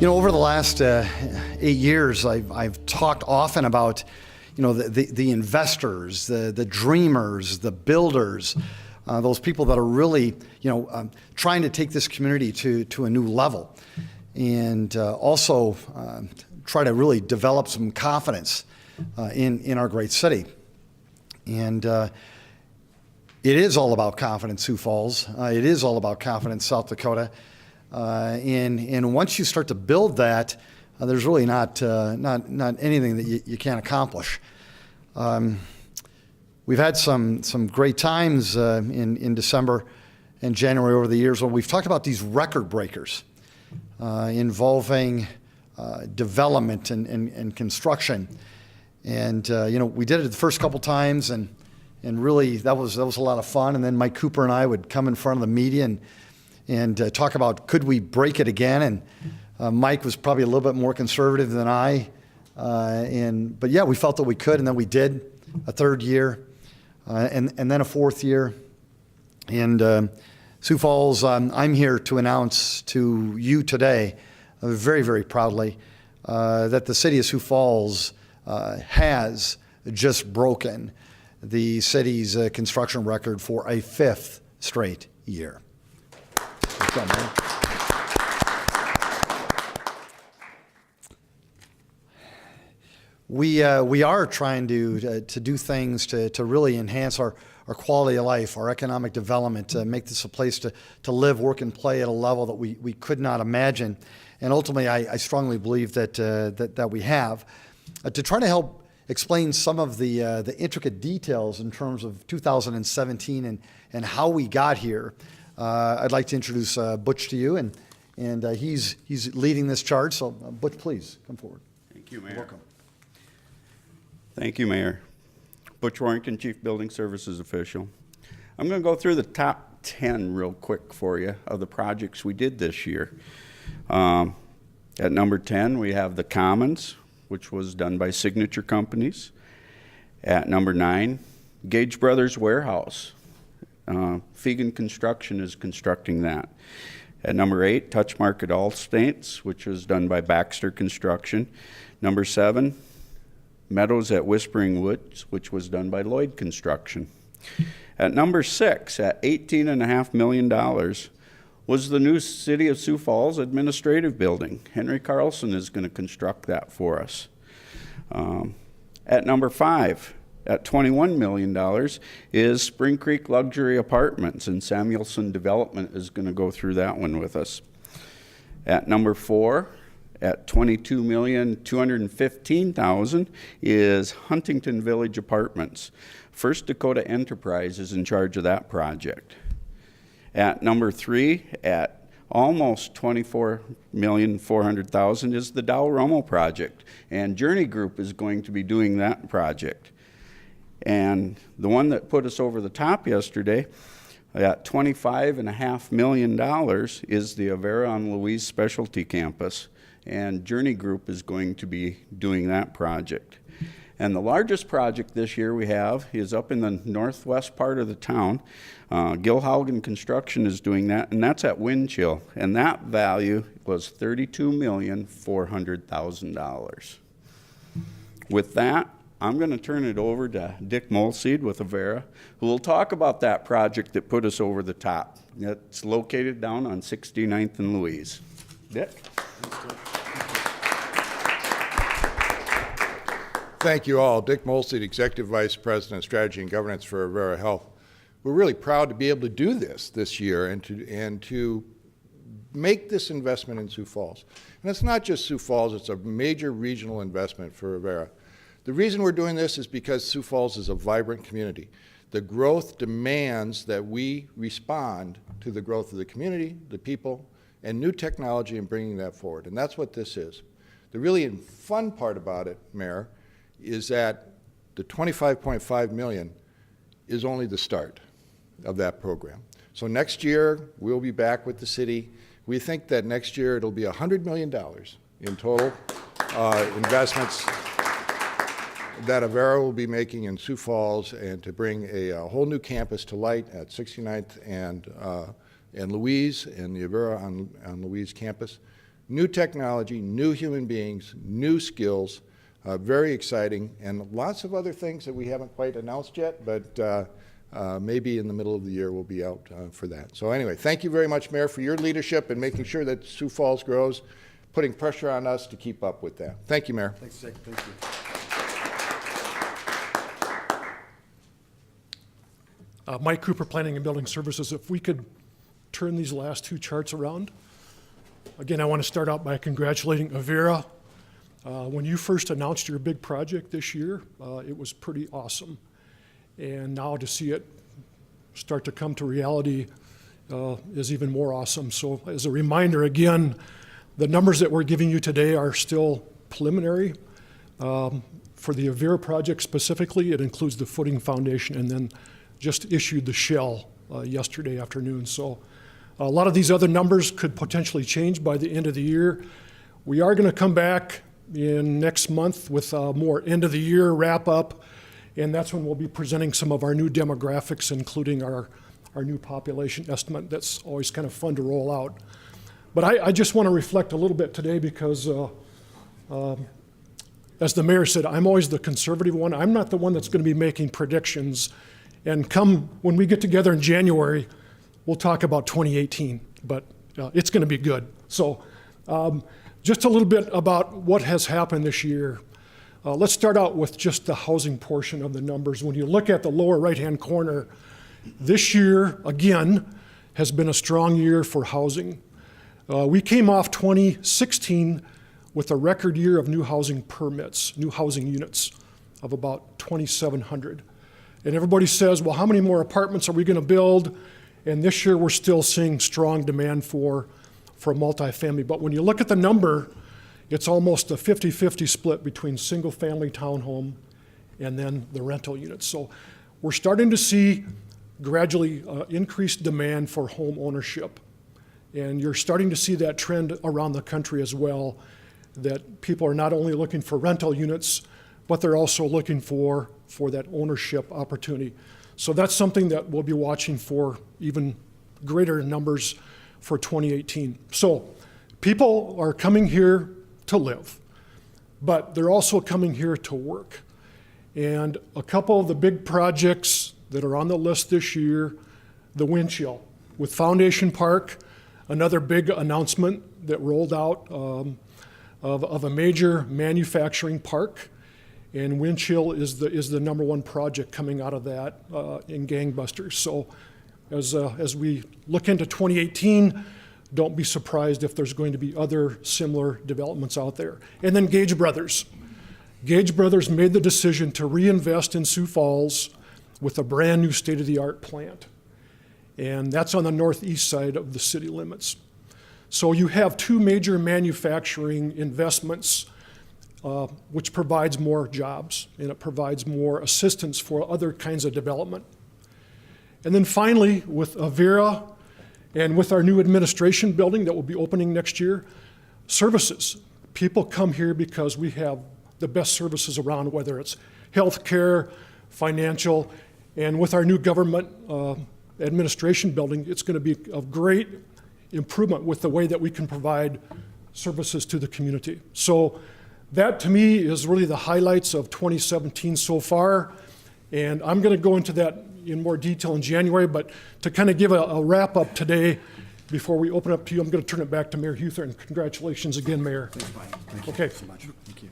Over the last 8 years, I've talked often about, the investors, the dreamers, the builders, those people that are really, trying to take this community to a new level, and also try to really develop some confidence in our great city. And it is all about confidence, Sioux Falls. It is all about confidence, South Dakota. And once you start to build that, there's really not anything that you can't accomplish. We've had some great times in December and January over the years when we've talked about these record breakers involving development and construction. And we did it the first couple times, and really that was a lot of fun. And then Mike Cooper and I would come in front of the media and talk about, could we break it again? And Mike was probably a little bit more conservative than I. But yeah, we felt that we could, and then we did a third year, and then a fourth year. And Sioux Falls, I'm here to announce to you today, very, very proudly, that the city of Sioux Falls has just broken the city's construction record for a 5th straight year. Good job, man. We are trying to do things to really enhance our quality of life, our economic development, make this a place to live, work, and play at a level that we could not imagine. And ultimately, I strongly believe that we have. To try to help explain some of the intricate details in terms of 2017 and how we got here, I'd like to introduce Butch to you, and he's leading this charge. So Butch, please come forward. Thank you, Mayor. You're welcome. Thank you, Mayor. Butch Warrington, Chief Building Services Official. I'm going to go through the top 10 real quick for you of the projects we did this year. At number 10, we have the Commons, which was done by Signature Companies. At number 9, Gage Brothers Warehouse. Fegan Construction is constructing that. At number 8, Touch Market All States, which was done by Baxter Construction. Number 7, Meadows at Whispering Woods, which was done by Lloyd Construction. At number 6, at $18.5 million, was the new City of Sioux Falls Administrative Building. Henry Carlson is going to construct that for us. At number 5, at $21 million, is Spring Creek Luxury Apartments, and Samuelson Development is going to go through that one with us. At number 4, at $22,215,000, is Huntington Village Apartments. First Dakota Enterprise is in charge of that project. At number 3, at almost $24,400,000, is the Dow Rummel project, and Journey Group is going to be doing that project. And the one that put us over the top yesterday, at $25.5 million, is the Avera on Louise Specialty Campus, and Journey Group is going to be doing that project. And the largest project this year we have is up in the northwest part of the town. Gil Haugen Construction is doing that, and that's at Windchill, and that value was $32,400,000. With that, I'm going to turn it over to Dick Molseed with Avera, who will talk about that project that put us over the top. It's located down on 69th and Louise. Dick? Thank you all. Dick Molseed, Executive Vice President, Strategy and Governance for Avera Health. We're really proud to be able to do this year and to make this investment in Sioux Falls. And it's not just Sioux Falls, it's a major regional investment for Avera. The reason we're doing this is because Sioux Falls is a vibrant community. The growth demands that we respond to the growth of the community, the people, and new technology and bringing that forward. And that's what this is. The really fun part about it, Mayor, is that the $25.5 million is only the start of that program. So next year, we'll be back with the city. We think that next year it'll be $100 million in total investments that Avera will be making in Sioux Falls, and to bring a whole new campus to light at 69th and Louise, and the Avera on Louise campus. new technology, new human beings, new skills, very exciting, and lots of other things that we haven't quite announced yet, but maybe in the middle of the year we'll be out for that. So anyway, thank you very much, Mayor, for your leadership in making sure that Sioux Falls grows, putting pressure on us to keep up with that. Thank you, Mayor. Thanks, Dick. Thank you. Mike Cooper, Planning and Building Services. If we could turn these last two charts around. Again, I want to start out by congratulating Avera. When you first announced your big project this year, it was pretty awesome. And now to see it start to come to reality is even more awesome. So as a reminder, again, the numbers that we're giving you today are still preliminary. For the Avera project specifically, it includes the footing foundation and then just issued the shell yesterday afternoon. So a lot of these other numbers could potentially change by the end of the year. We are going to come back in next month with a more end of the year wrap up, and that's when we'll be presenting some of our new demographics, including our new population estimate. That's always kind of fun to roll out. But I just want to reflect a little bit today because as the mayor said, I'm always the conservative one. I'm not the one that's going to be making predictions. And come when we get together in January, we'll talk about 2018, but it's going to be good. So just a little bit about what has happened this year. Let's start out with just the housing portion of the numbers. When you look at the lower right-hand corner, this year, again, has been a strong year for housing. We came off 2016 with a record year of new housing permits, new housing units of about 2,700. And everybody says, well, how many more apartments are we going to build? And this year we're still seeing strong demand for multifamily. But when you look at the number, it's almost a 50-50 split between single-family townhome and then the rental units. So we're starting to see gradually increased demand for home ownership. And you're starting to see that trend around the country as well, that people are not only looking for rental units, but they're also looking for that ownership opportunity. So that's something that we'll be watching for even greater numbers for 2018. So people are coming here to live, but they're also coming here to work. And a couple of the big projects that are on the list this year, the wind chill with Foundation Park, another big announcement that rolled out of a major manufacturing park. And wind chill is the number one project coming out of that in gangbusters. So as we look into 2018, don't be surprised if there's going to be other similar developments out there. And then Gage Brothers. Gage Brothers made the decision to reinvest in Sioux Falls with a brand new state-of-the-art plant. And that's on the northeast side of the city limits. So you have two major manufacturing investments, which provides more jobs, and it provides more assistance for other kinds of development. And then finally, with Avera and with our new administration building that will be opening next year, services. People come here because we have the best services around, whether it's healthcare, financial, and with our new government administration building, it's going to be of great improvement with the way that we can provide services to the community. So that to me is really the highlights of 2017 so far, and I'm going to go into that in more detail in January, but to kind of give a wrap up today before we open up to you, I'm going to turn it back to Mayor Huther, and congratulations again, Mayor. Thanks, Mike. Thank you Okay. so much. Thank you.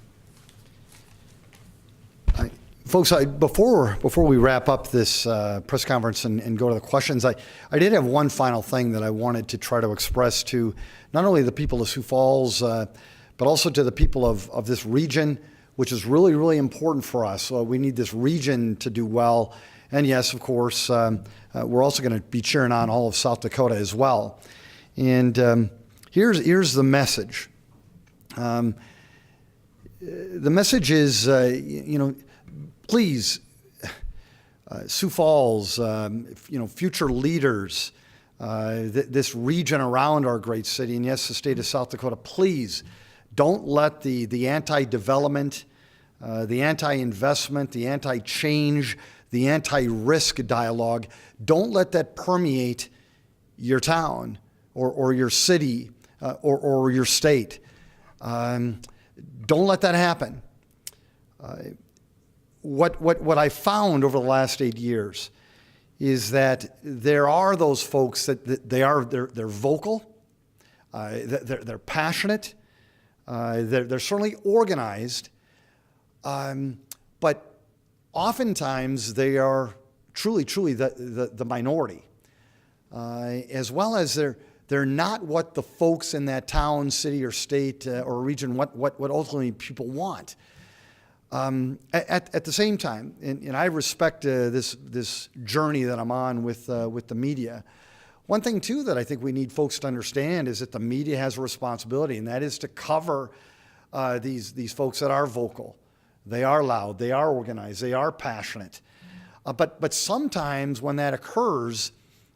Folks, before we wrap up this press conference and go to the questions, I did have one final thing that I wanted to try to express to not only the people of Sioux Falls, but also to the people of this region, which is really, really important for us. We need this region to do well. And yes, of course, we're also going to be cheering on all of South Dakota as well. And here's the message. The message is, please, Sioux Falls, future leaders, this region around our great city, and yes, the state of South Dakota, please don't let the anti-development, the anti-investment, the anti-change, the anti-risk dialogue, don't let that permeate your town or your city. or your state. Don't let that happen. What I found over the last 8 years is that there are those folks that they're vocal, they're passionate, they're certainly organized, but oftentimes they are truly the minority, as well as they're not what the folks in that town, city, or state or region what ultimately people want. At the same time, and I respect this journey that I'm on with the media. One thing too that I think we need folks to understand is that the media has a responsibility, and that is to cover these folks that are vocal. They are loud, they are organized, they are passionate. But sometimes when that occurs,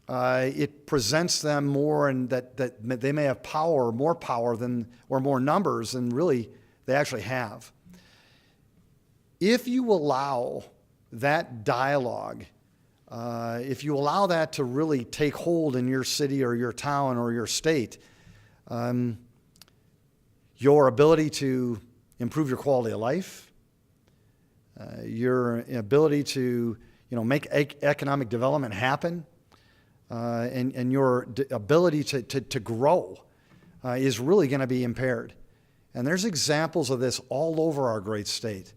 it presents them more, and that they may have power, more power than, or more numbers than really they actually have. If you allow that dialogue, if you allow that to really take hold in your city or your town or your state, your ability to improve your quality of life, your ability to make economic development happen, and your ability to grow is really going to be impaired. And there's examples of this all over our great state.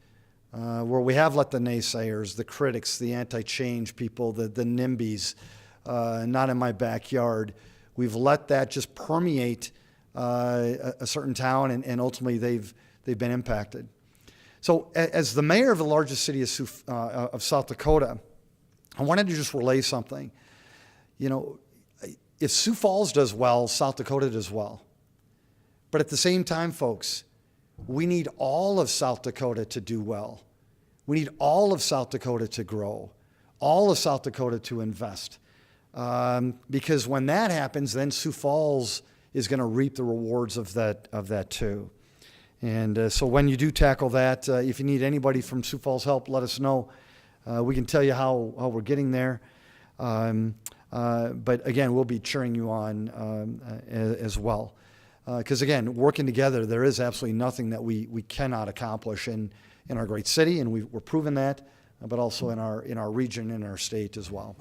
Where we have let the naysayers, the critics, the anti-change people, the NIMBYs, not in my backyard, we've let that just permeate a certain town, and ultimately they've been impacted. So as the mayor of the largest city of South Dakota, I wanted to just relay something. If Sioux Falls does well, South Dakota does well. But at the same time, folks, we need all of South Dakota to do well. We need all of South Dakota to grow, all of South Dakota to invest. Because when that happens, then Sioux Falls is going to reap the rewards of that too. And so when you do tackle that, if you need anybody from Sioux Falls help, let us know. We can tell you how we're getting there. But again, we'll be cheering you on as well. Because again, working together, there is absolutely nothing that we cannot accomplish in our great city, and we're proving that, but also in our region, in our state as well.